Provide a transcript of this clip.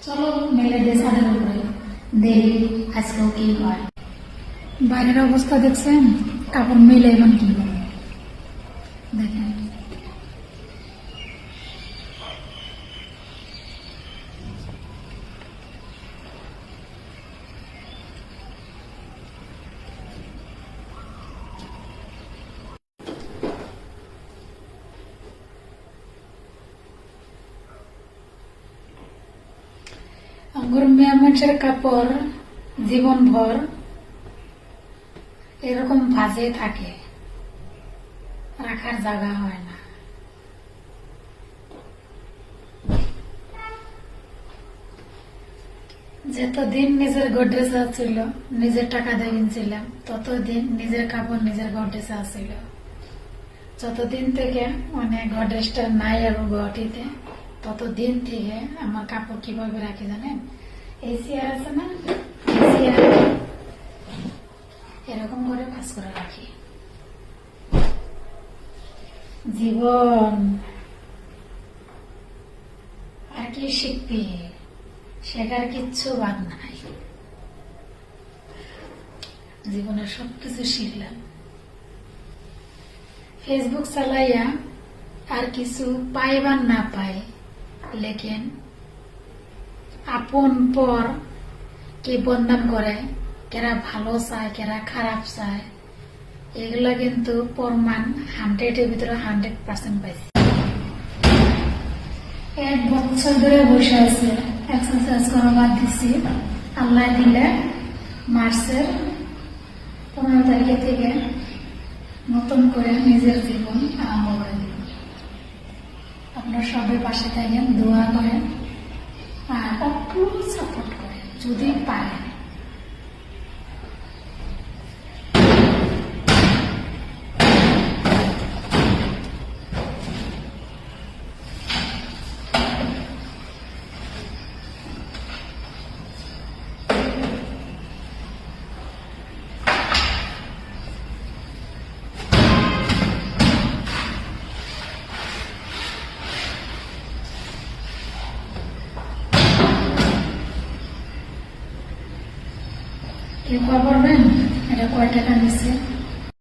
চলো মেলে দিয়ে ছাদের উপরে দেখি আজকেও কি হয়। বাইরের অবস্থা দেখছেন, কাপড় মেলে এখন কি হবে দেখেন। আঙ্গুর মেয়ে মানুষের কাপড় জীবনভর এরকম ভাজে থাকে, রাখার জায়গা হয় না। যতদিন নিজের গডরেজ ছিল, নিজের টাকা দিয়ে কিনছিলাম, ততদিন নিজের কাপড় নিজের গডরেজ ছিল। যতদিন থেকে মানে গডরেজটা নাই আর গুয়াহাটিতে, ততদিন থেকে আমার কাপড় কিভাবে রাখি জানেন? এই চেয়ার আছে না, এই চেয়ার এরকম করে ভাঁজ করে রাখি। জীবন আর কি শিখবি, শেখার কিচ্ছু বাদ নাই। জীবনের সবকিছু শিখলাম। ফেসবুক চালাইয়া আর কিছু পাই বা না পাই, লেকিন আপন পর কে বদনাম করে, কেরা ভালো চায় কেরা খারাপ চায়, এগুলা কিন্তু প্রমাণ 100-এর ভিতরে 100% পাইছি। 1 বছর ধরে বসে আছে, এক্সারসাইজ করা বাদ দিছি। আল্লাহ দিলে মার্চের 15 তারিখে থেকে নতুন করে নিজের জীবন আরম্ভ করে দিব। আপনার সবাই পাশে থাকেন, দোয়া করেন আর একটু সাপোর্ট করেন যদি পারেন। কি খবর করবেন? এটা কয় টাকা নিচ্ছে?